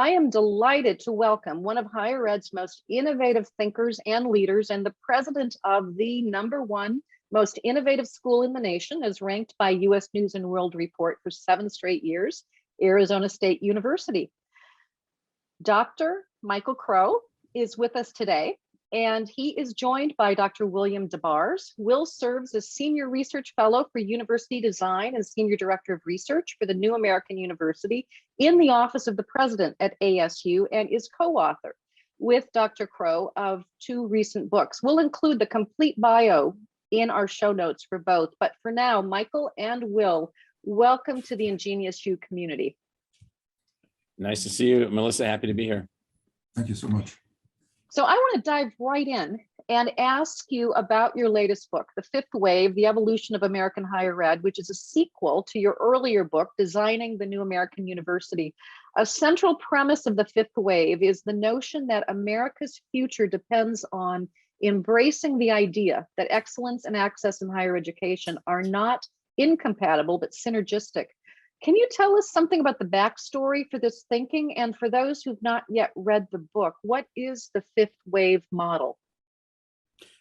I am delighted to welcome one of higher ed's most innovative thinkers and leaders, and the president of the #1 most innovative school in the nation, as ranked by US News and World Report for 7 straight years, Arizona State University. Dr. Michael Crow is with us today, and he is joined by Dr. William Dabars. Will serves as Senior Research Fellow for University Design and Senior Director of Research for the New American University in the Office of the President at ASU, and is co-author with Dr. Crow of 2 recent books. We'll include the complete bio in our show notes for both, but for now, Michael and Will, welcome to the Ingenious U community. Nice to see you, Melissa. Happy to be here. Thank you so much. So I want to dive right in and ask you about your latest book, The Fifth Wave, The Evolution of American Higher Ed, which is a sequel to your earlier book, Designing the New American University. A central premise of The Fifth Wave is the notion that America's future depends on embracing the idea that excellence and access in higher education are not incompatible, but synergistic. Can you tell us something about the backstory for this thinking? And for those who've not yet read the book, what is the Fifth Wave model?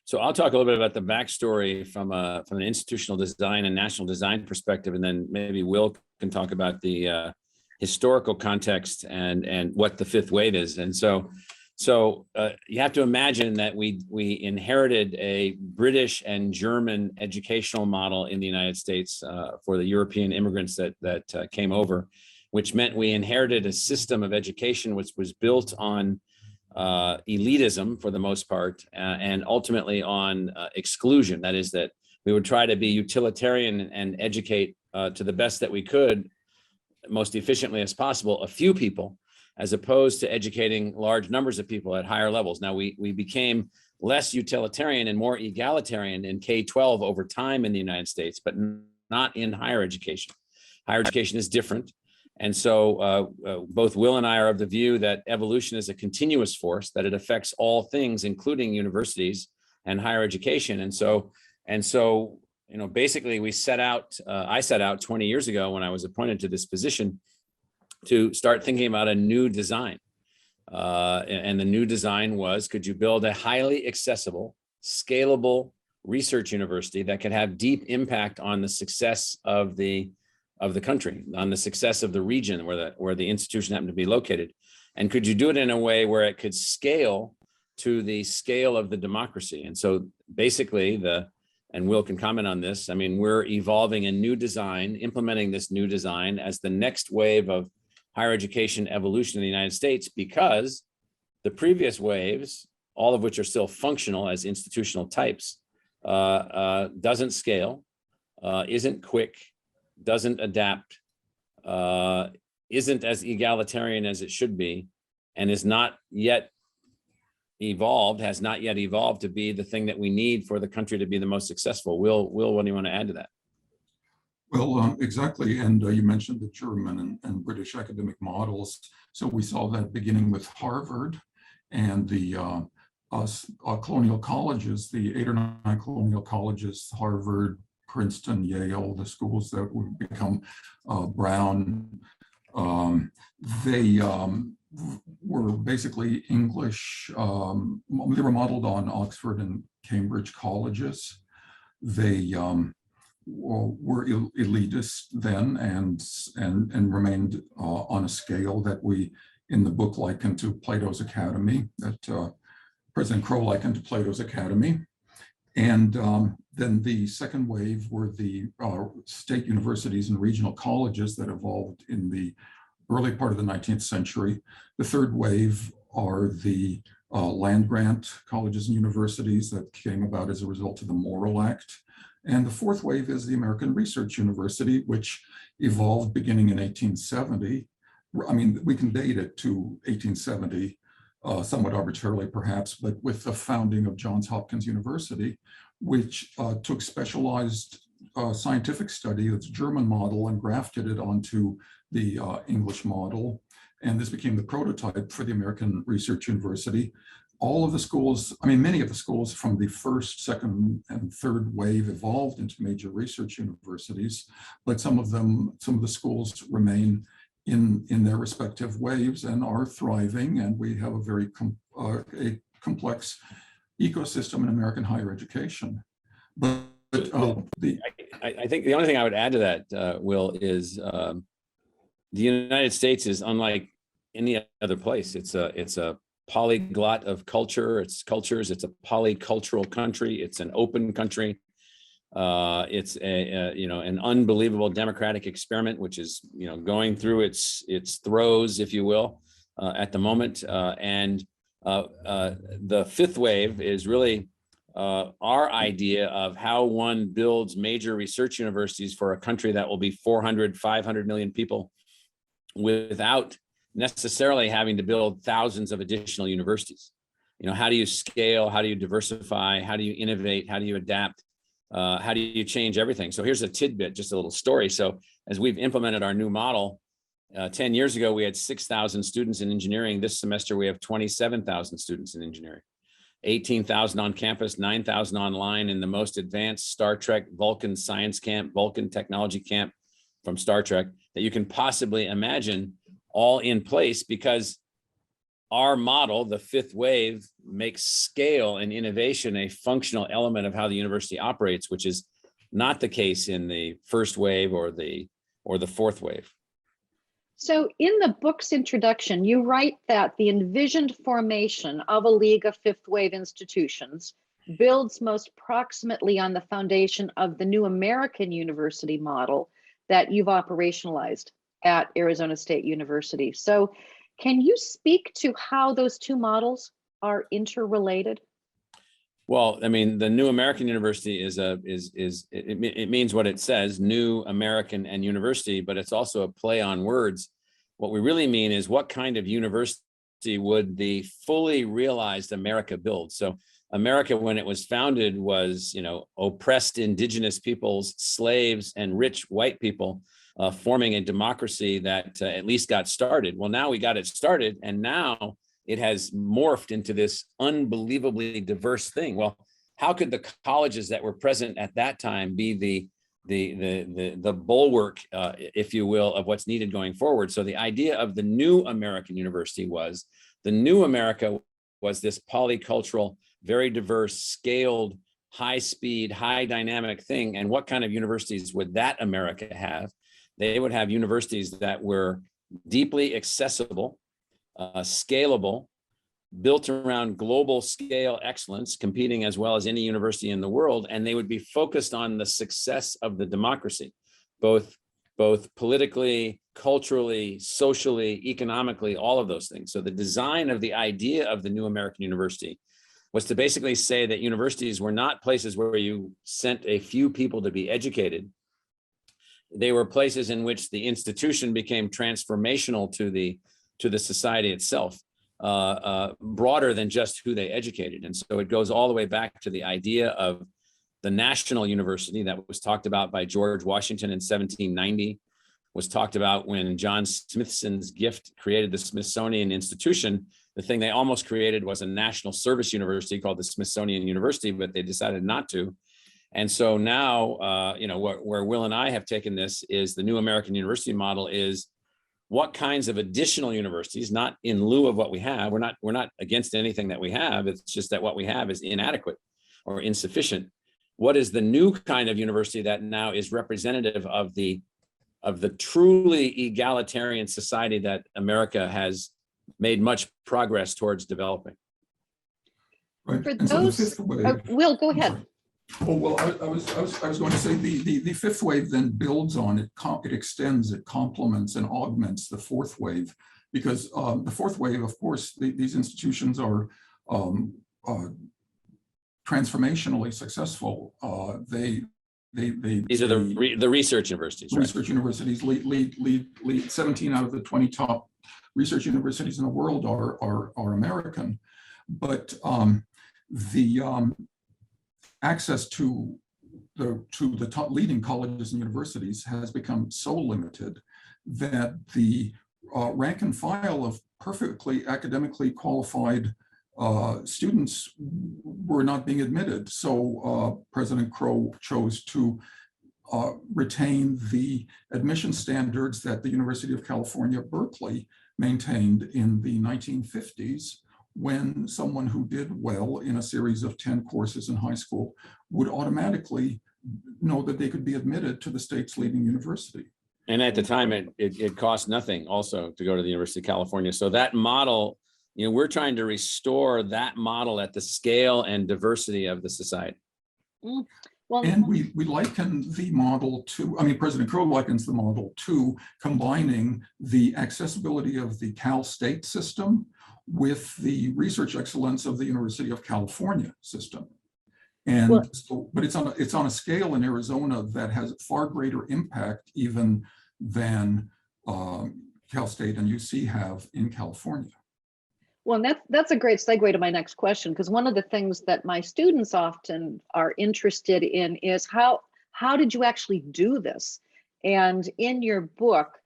So I'll talk a little bit about the backstory from an institutional design and national design perspective, and then maybe Will can talk about the historical context and what the Fifth Wave is. And so you have to imagine that we inherited a British and German educational model in the United States for the European immigrants that came over, which meant we inherited a system of education which was built on elitism for the most part, and ultimately on exclusion. That is, that we would try to be utilitarian and educate to the best that we could, most efficiently as possible, a few people, as opposed to educating large numbers of people at higher levels. Now, we became less utilitarian and more egalitarian in K-12 over time in the United States, but not in higher education. Higher education is different. And so both Will and I are of the view that evolution is a continuous force, that it affects all things, including universities and higher education. And so, basically I set out 20 years ago when I was appointed to this position to start thinking about a new design. And the new design was, could you build a highly accessible, scalable research university that could have deep impact on the success of the country, on the success of the region where the institution happened to be located? And could you do it in a way where it could scale to the scale of the democracy? And so basically and Will can comment on this, I mean, we're evolving a new design, implementing this new design as the next wave of higher education evolution in the United States, because the previous waves, all of which are still functional as institutional types, doesn't scale, isn't quick, doesn't adapt, isn't as egalitarian as it should be, and has not yet evolved to be the thing that we need for the country to be the most successful. Will, what do you want to add to that? Well, exactly. And you mentioned the German and British academic models. So we saw that beginning with Harvard and the colonial colleges, the 8 or 9 colonial colleges, Harvard, Princeton, Yale, the schools that would become Brown. They were basically English. They were modeled on Oxford and Cambridge colleges. They were elitist then and remained on a scale that we in the book likened to Plato's Academy, that President Crow likened to Plato's Academy. And then the second wave were the state universities and regional colleges that evolved in the early part of the 19th century. The third wave are the land grant colleges and universities that came about as a result of the Morrill Act. And the fourth wave is the American Research University, which evolved beginning in 1870. I mean, we can date it to 1870, somewhat arbitrarily perhaps, but with the founding of Johns Hopkins University, which took specialized scientific study, its German model, and grafted it onto the English model. And this became the prototype for the American Research University. All of the schools, I mean, many of the schools from the first, second, and third wave evolved into major research universities, but some of the schools remain in their respective waves and are thriving, and we have a very complex ecosystem in American higher education. But I think the only thing I would add to that, Will, is the United States is unlike any other place. It's a polyglot of cultures. It's a polycultural country. It's an open country. It's an unbelievable democratic experiment, which is going through its throes, if you will, at the moment. And the fifth wave is really our idea of how one builds major research universities for a country that will be 400, 500 million people without necessarily having to build thousands of additional universities. How do you scale? How do you diversify? How do you innovate? How do you adapt? How do you change everything? So here's a tidbit, just a little story. So as we've implemented our new model, 10 years ago, we had 6,000 students in engineering. This semester, we have 27,000 students in engineering, 18,000 on campus, 9,000 online in the most advanced Star Trek Vulcan Science Camp, Vulcan Technology Camp from Star Trek that you can possibly imagine, all in place because our model, the fifth wave, makes scale and innovation a functional element of how the university operates, which is not the case in the first wave or the fourth wave. So in the book's introduction, you write that the envisioned formation of a league of fifth wave institutions builds most proximately on the foundation of the new American university model that you've operationalized at Arizona State University. So can you speak to how those two models are interrelated? Well, I mean, the new American university it means what it says, new American and university, but it's also a play on words. What we really mean is what kind of university would the fully realized America build? So America, when it was founded, was, oppressed indigenous peoples, slaves, and rich white people forming a democracy that at least got started. Well, now we got it started, and now it has morphed into this unbelievably diverse thing. Well, how could the colleges that were present at that time be the bulwark, if you will, of what's needed going forward? So the idea of the new American university was the new America was this polycultural, very diverse, scaled, high speed, high dynamic thing. And what kind of universities would that America have? They would have universities that were deeply accessible, scalable, built around global scale excellence, competing as well as any university in the world, and they would be focused on the success of the democracy, both politically, culturally, socially, economically, all of those things. So the design of the idea of the new American university was to basically say that universities were not places where you sent a few people to be educated. They were places in which the institution became transformational to the society itself, broader than just who they educated. And so it goes all the way back to the idea of the national university that was talked about by George Washington in 1790, was talked about when John Smithson's gift created the Smithsonian Institution. The thing they almost created was a national service university called the Smithsonian University, but they decided not to. And so now, where Will and I have taken this is the new American university model is what kinds of additional universities, not in lieu of what we have. We're not against anything that we have. It's just that what we have is inadequate or insufficient. What is the new kind of university that now is representative of the truly egalitarian society that America has made much progress towards developing? Right. For And those, so the fifth wave, Will, go ahead. Oh, well, I was going to say the fifth wave then builds on it, it extends, it complements and augments the fourth wave, because the fourth wave, of course, these institutions are transformationally successful. These are the research universities, right? Research universities lead 17 out of the 20 top research universities in the world are American, but the access to the top leading colleges and universities has become so limited that the rank and file of perfectly academically qualified students were not being admitted. So President Crow chose to retain the admission standards that the University of California, Berkeley maintained in the 1950s, when someone who did well in a series of 10 courses in high school would automatically know that they could be admitted to the state's leading university. And at the time, it cost nothing also to go to the University of California. So that model, we're trying to restore that model at the scale and diversity of the society. Well, and we liken the model to, President Crow likens the model to combining the accessibility of the Cal State system with the research excellence of the University of California system. And well, so, but it's on a scale in Arizona that has far greater impact even than Cal State and UC have in California. Well, that's a great segue to my next question, because one of the things that my students often are interested in is how did you actually do this? And in your book,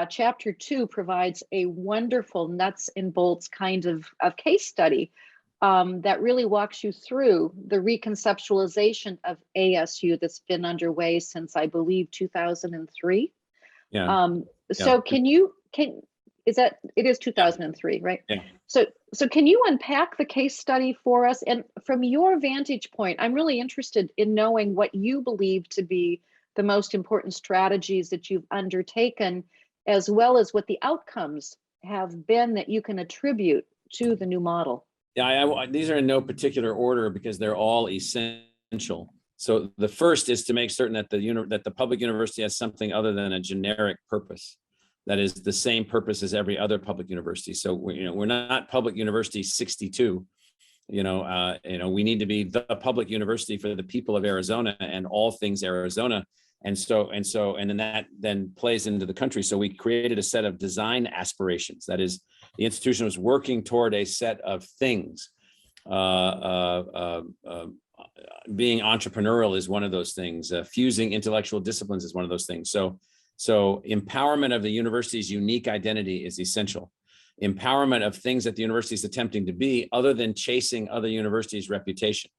chapter 2 provides a wonderful nuts and bolts kind of case study that really walks you through the reconceptualization of ASU that's been underway since, I believe, 2003. Yeah. So it is 2003, right? Yeah. So can you unpack the case study for us? And from your vantage point, I'm really interested in knowing what you believe to be the most important strategies that you've undertaken, as well as what the outcomes have been that you can attribute to the new model. Yeah, these are in no particular order because they're all essential. So the first is to make certain that the public university has something other than a generic purpose. That is the same purpose as every other public university. So we're not public university 62. We need to be the public university for the people of Arizona and all things Arizona. And then that then plays into the country. So we created a set of design aspirations. That is, the institution was working toward a set of things. Being entrepreneurial is one of those things. Fusing intellectual disciplines is one of those things. So empowerment of the university's unique identity is essential. Empowerment of things that the university is attempting to be, other than chasing other universities' reputation.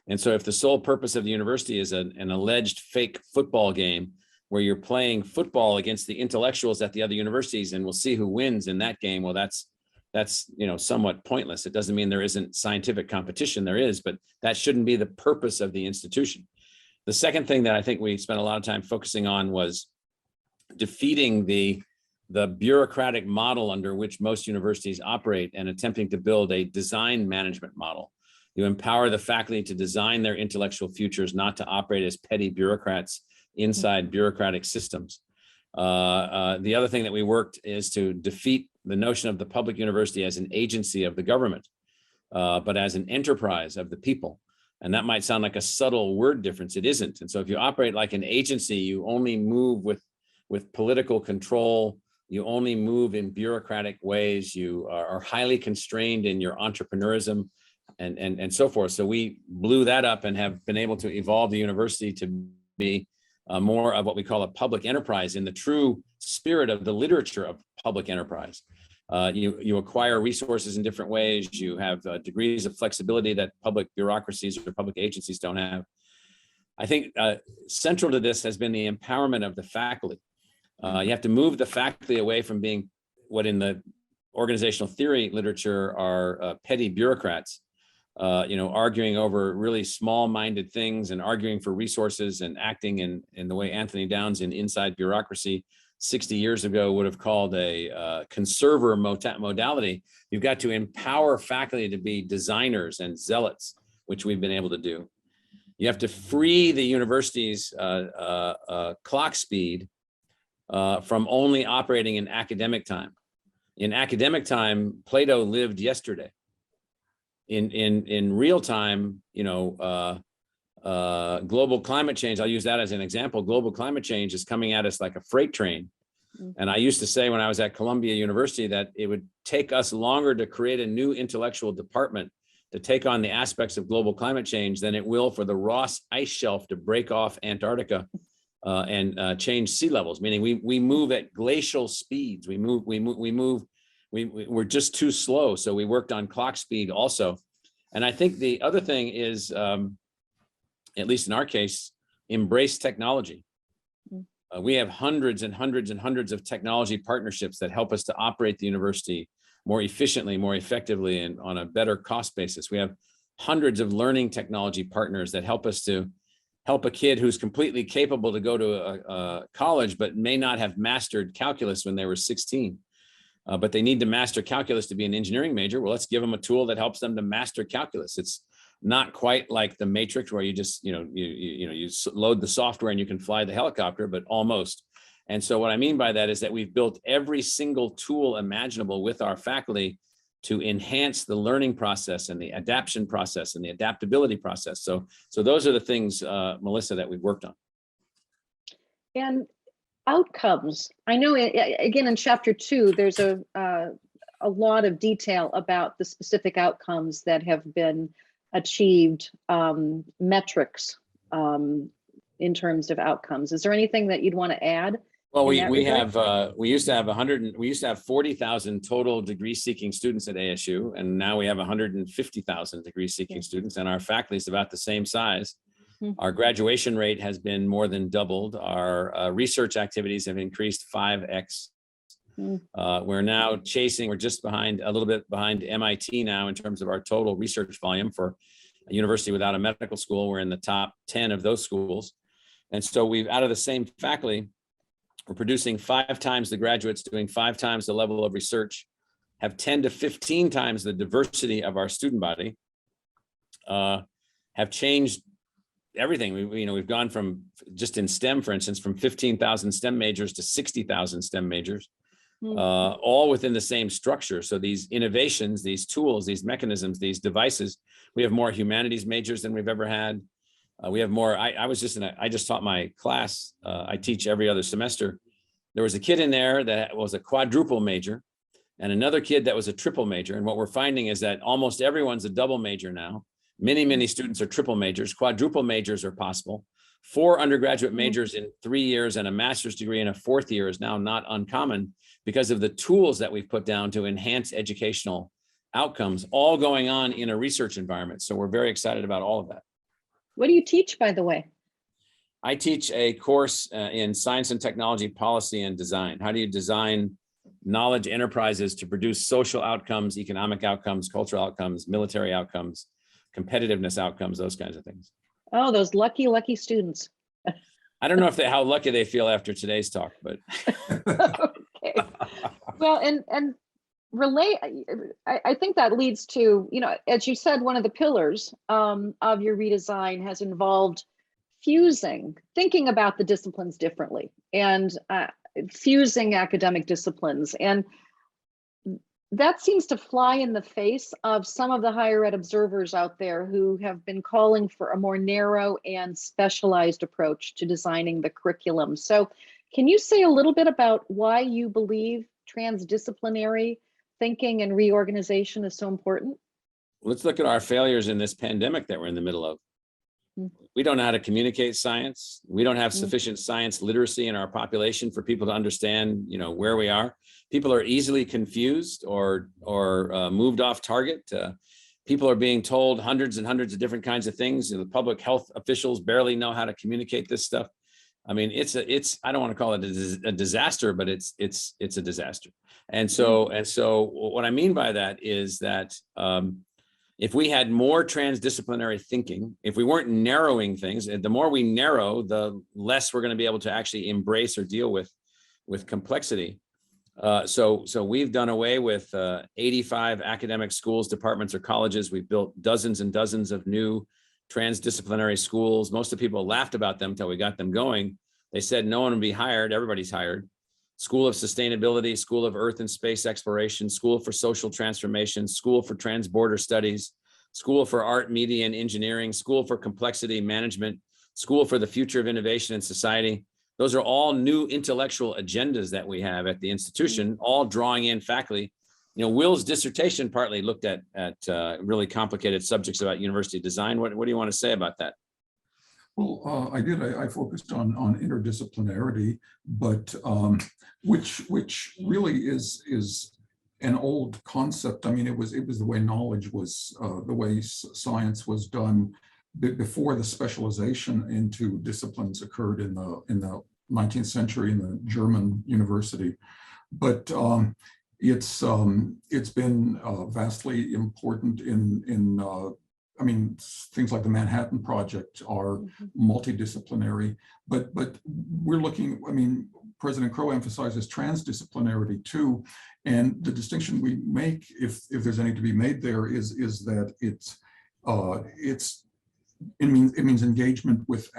And so if the sole purpose of the university is an alleged fake football game where you're playing football against the intellectuals at the other universities and we'll see who wins in that game, well, that's somewhat pointless. It doesn't mean there isn't scientific competition. There is, but that shouldn't be the purpose of the institution. The second thing that I think we spent a lot of time focusing on was defeating the bureaucratic model under which most universities operate and attempting to build a design management model. You empower the faculty to design their intellectual futures, not to operate as petty bureaucrats inside bureaucratic systems. The other thing that we worked is to defeat the notion of the public university as an agency of the government, but as an enterprise of the people. And that might sound like a subtle word difference. It isn't. And so if you operate like an agency, you only move with political control. You only move in bureaucratic ways. You are highly constrained in your entrepreneurism and so forth. So we blew that up and have been able to evolve the university to be more of what we call a public enterprise in the true spirit of the literature of public enterprise. You acquire resources in different ways. You have degrees of flexibility that public bureaucracies or public agencies don't have. I think central to this has been the empowerment of the faculty. You have to move the faculty away from being what in the organizational theory literature are petty bureaucrats, arguing over really small-minded things and arguing for resources and acting in the way Anthony Downs in Inside Bureaucracy 60 years ago would have called a conserver modality. You've got to empower faculty to be designers and zealots, which we've been able to do. You have to free the university's clock speed from only operating in academic time. In academic time, Plato lived yesterday. In real time, global climate change, I'll use that as an example. Global climate change is coming at us like a freight train. And I used to say when I was at Columbia University that it would take us longer to create a new intellectual department to take on the aspects of global climate change than it will for the Ross ice shelf to break off Antarctica and change sea levels, meaning we move at glacial speeds. We're just too slow. So we worked on clock speed also. And I think the other thing is, at least in our case, embrace technology. We have hundreds and hundreds and hundreds of technology partnerships that help us to operate the university more efficiently, more effectively, and on a better cost basis. We have hundreds of learning technology partners that help us to help a kid who's completely capable to go to a college, but may not have mastered calculus when they were 16. But they need to master calculus to be an engineering major. Well, let's give them a tool that helps them to master calculus. It's not quite like the Matrix where you just, you load the software and you can fly the helicopter, but almost. And so what I mean by that is that we've built every single tool imaginable with our faculty to enhance the learning process and the adaptation process and the adaptability process. So those are the things, Melissa, that we've worked on. And outcomes. I know, again, in chapter 2, there's a lot of detail about the specific outcomes that have been achieved, metrics in terms of outcomes. Is there anything that you'd want to add? Well, we used to have 40,000 total degree seeking students at ASU, and now we have 150,000 degree seeking students, and our faculty is about the same size. Our graduation rate has been more than doubled. Our research activities have increased 5x. We're now we're just a little bit behind MIT now in terms of our total research volume for a university without a medical school. We're in the top 10 of those schools. And so out of the same faculty, we're producing 5 times the graduates, doing 5 times the level of research, have 10 to 15 times the diversity of our student body, have changed everything. We've gone from, just in STEM, for instance, from 15,000 STEM majors to 60,000 STEM majors, all within the same structure. So these innovations, these tools, these mechanisms, these devices, we have more humanities majors than we've ever had. We have more. I just taught my class. I teach every other semester. There was a kid in there that was a quadruple major and another kid that was a triple major. And what we're finding is that almost everyone's a double major now. Many students are triple majors. Quadruple majors are possible. 4 undergraduate majors in 3 years and a master's degree in a 4th year is now not uncommon because of the tools that we've put down to enhance educational outcomes, all going on in a research environment. So we're very excited about all of that. What do you teach, by the way? I teach a course in science and technology policy and design. How do you design knowledge enterprises to produce social outcomes, economic outcomes, cultural outcomes, military outcomes, competitiveness outcomes, those kinds of things. Oh, those lucky students. I don't know how lucky they feel after today's talk, but. Okay. Well, and relate, I think that leads to, as you said, one of the pillars of your redesign has involved thinking about the disciplines differently and fusing academic disciplines. And that seems to fly in the face of some of the higher ed observers out there who have been calling for a more narrow and specialized approach to designing the curriculum. So can you say a little bit about why you believe transdisciplinary thinking and reorganization is so important? Let's look at our failures in this pandemic that we're in the middle of. We don't know how to communicate science. We don't have sufficient science literacy in our population for people to understand, where we are. People are easily confused or moved off target. People are being told hundreds and hundreds of different kinds of things. The public health officials barely know how to communicate this stuff. I mean, I don't want to call it a disaster, but it's a disaster. And so what I mean by that is that if we had more transdisciplinary thinking, if we weren't narrowing things, the more we narrow, the less we're going to be able to actually embrace or deal with complexity. So we've done away with 85 academic schools, departments, or colleges. We've built dozens and dozens of new transdisciplinary schools. Most of the people laughed about them until we got them going. They said no one would be hired. Everybody's hired. School of Sustainability, School of Earth and Space Exploration, School for Social Transformation, School for Transborder Studies, School for Art, Media, and Engineering, School for Complexity Management, School for the Future of Innovation and Society. Those are all new intellectual agendas that we have at the institution, all drawing in faculty. Will's dissertation partly looked at really complicated subjects about university design. What do you want to say about that? Well, I did. I focused on interdisciplinarity, but which really is an old concept. I mean, it was the way knowledge was, the way science was done before the specialization into disciplines occurred in the 19th century in the German university. But it's been vastly important in I mean, things like the Manhattan Project are multidisciplinary, but we're looking, I mean, President Crow emphasizes transdisciplinarity too. And the distinction we make, if there's any to be made there, is that it means engagement with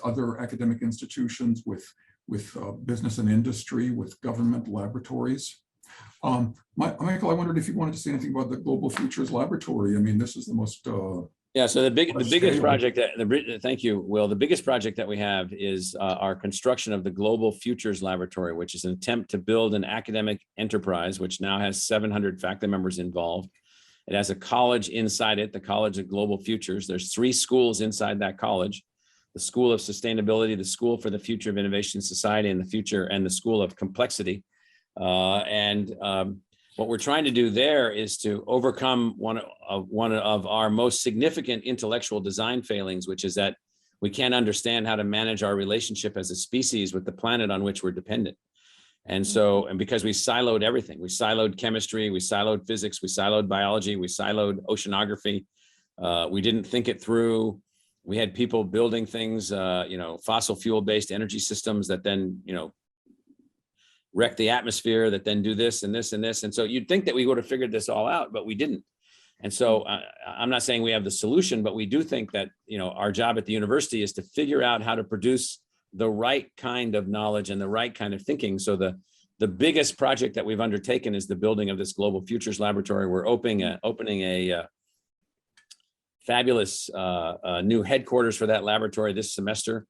other academic institutions, with business and industry, with government laboratories. Michael, I wondered if you wanted to say anything about the Global Futures Laboratory. I mean, this is the most yeah. So the biggest project thank you, Will. The biggest project that we have is our construction of the Global Futures Laboratory, which is an attempt to build an academic enterprise, which now has 700 faculty members involved. It has a college inside it, the College of Global Futures. There's 3 schools inside that college: the School of Sustainability, the School for the Future of Innovation Society, and the School of Complexity. What we're trying to do there is to overcome one of our most significant intellectual design failings, which is that we can't understand how to manage our relationship as a species with the planet on which we're dependent. And so, and because we siloed everything, we siloed chemistry, we siloed physics, we siloed biology, we siloed oceanography. We didn't think it through. We had people building things, fossil fuel based energy systems that then, wreck the atmosphere, that then do this and this and this. And so you'd think that we would have figured this all out, but we didn't. And so I'm not saying we have the solution, but we do think that, our job at the university is to figure out how to produce the right kind of knowledge and the right kind of thinking. So the biggest project that we've undertaken is the building of this Global Futures Laboratory. We're opening a fabulous new headquarters for that laboratory this semester.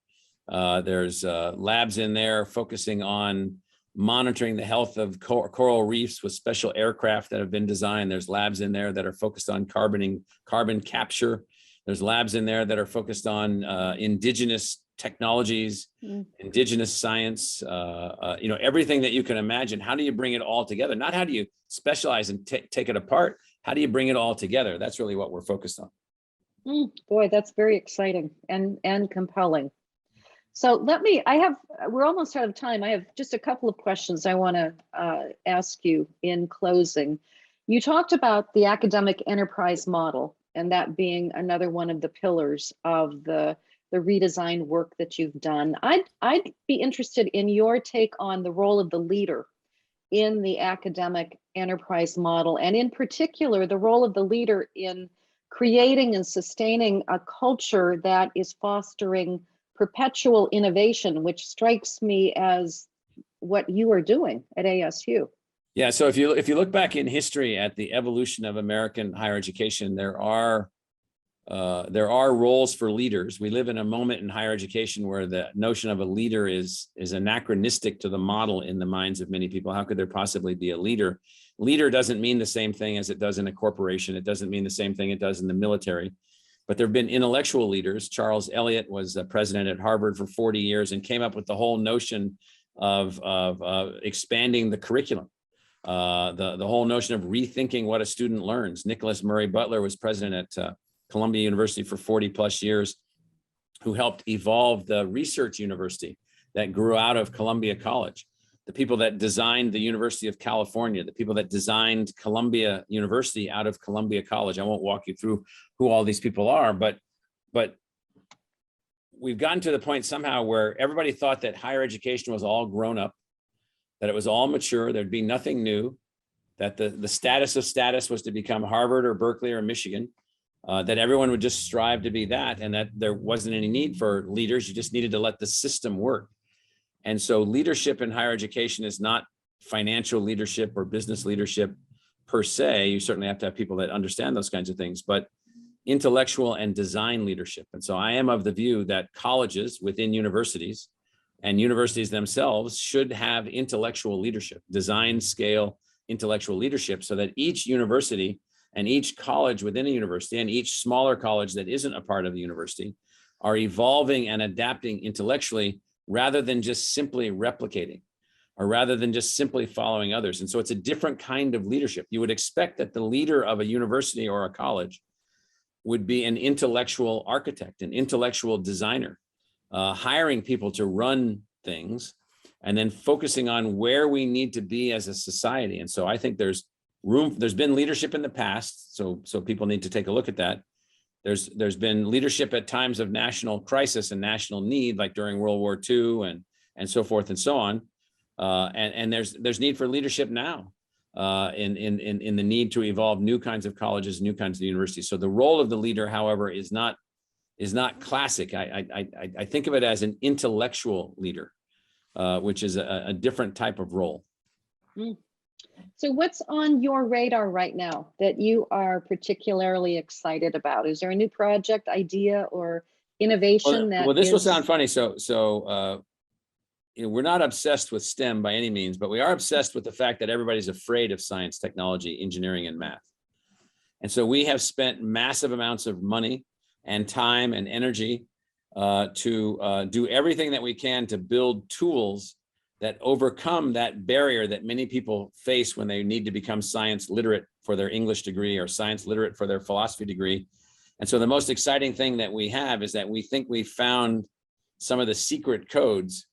There's labs in there focusing on monitoring the health of coral reefs with special aircraft that have been designed. There's labs in there that are focused on carbon capture. There's labs in there that are focused on indigenous technologies, indigenous science, everything that you can imagine. How do you bring it all together? Not how do you specialize and take it apart? How do you bring it all together? That's really what we're focused on. Boy, that's very exciting and compelling. So we're almost out of time. I have just a couple of questions I want to ask you in closing. You talked about the academic enterprise model, and that being another one of the pillars of the redesign work that you've done. I'd be interested in your take on the role of the leader in the academic enterprise model, and in particular, the role of the leader in creating and sustaining a culture that is fostering perpetual innovation, which strikes me as what you are doing at ASU. Yeah, so if you look back in history at the evolution of American higher education, there are roles for leaders. We live in a moment in higher education where the notion of a leader is anachronistic to the model in the minds of many people. How could there possibly be a leader? Leader doesn't mean the same thing as it does in a corporation. It doesn't mean the same thing it does in the military. But there have been intellectual leaders. Charles Eliot was a president at Harvard for 40 years and came up with the whole notion of expanding the curriculum. The whole notion of rethinking what a student learns. Nicholas Murray Butler was president at Columbia University for 40 plus years, who helped evolve the research university that grew out of Columbia College. The people that designed the University of California, the people that designed Columbia University out of Columbia College. I won't walk you through who all these people are, but we've gotten to the point somehow where everybody thought that higher education was all grown up, that it was all mature, there'd be nothing new, that the status of status was to become Harvard or Berkeley or Michigan, that everyone would just strive to be that, and that there wasn't any need for leaders. You just needed to let the system work. And so leadership in higher education is not financial leadership or business leadership per se. You certainly have to have people that understand those kinds of things, but intellectual and design leadership. And so I am of the view that colleges within universities and universities themselves should have intellectual leadership, design scale intellectual leadership, so that each university and each college within a university and each smaller college that isn't a part of the university are evolving and adapting intellectually, rather than just simply replicating, or rather than just simply following others. And so it's a different kind of leadership. You would expect that the leader of a university or a college would be an intellectual architect, an intellectual designer, hiring people to run things, and then focusing on where we need to be as a society. And so I think there's been leadership in the past, so people need to take a look at that. There's been leadership at times of national crisis and national need, like during World War II and so forth and so on. And there's need for leadership now in the need to evolve new kinds of colleges, new kinds of universities. So the role of the leader, however, is not classic. I think of it as an intellectual leader, which is a different type of role. So what's on your radar right now that you are particularly excited about? Is there a new project, idea, or innovation well, this will sound funny. So we're not obsessed with STEM by any means, but we are obsessed with the fact that everybody's afraid of science, technology, engineering, and math. And so we have spent massive amounts of money and time and energy to do everything that we can to build tools that overcome that barrier that many people face when they need to become science literate for their English degree or science literate for their philosophy degree. And so the most exciting thing that we have is that we think we found some of the secret codes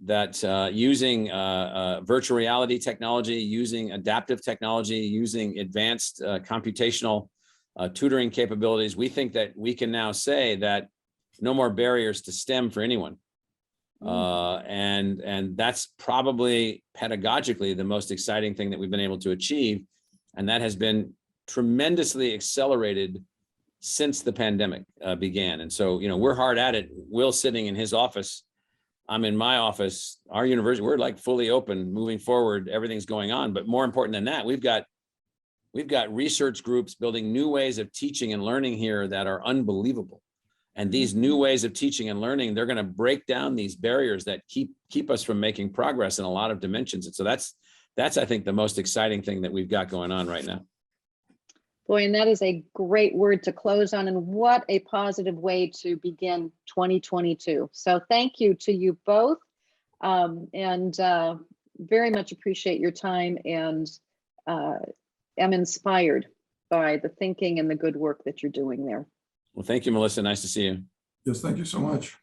that using virtual reality technology, using adaptive technology, using advanced computational tutoring capabilities, we think that we can now say that no more barriers to STEM for anyone. And that's probably pedagogically the most exciting thing that we've been able to achieve. And that has been tremendously accelerated since the pandemic began. And so, we're hard at it. Will's sitting in his office. I'm in my office. Our university, we're like fully open, moving forward. Everything's going on. But more important than that, we've got research groups building new ways of teaching and learning here that are unbelievable. And these new ways of teaching and learning, they're going to break down these barriers that keep us from making progress in a lot of dimensions. And so that's I think the most exciting thing that we've got going on right now. Boy, and that is a great word to close on, and what a positive way to begin 2022. So thank you to you both, and very much appreciate your time, and am inspired by the thinking and the good work that you're doing there. Well, thank you, Melissa. Nice to see you. Yes, thank you so much.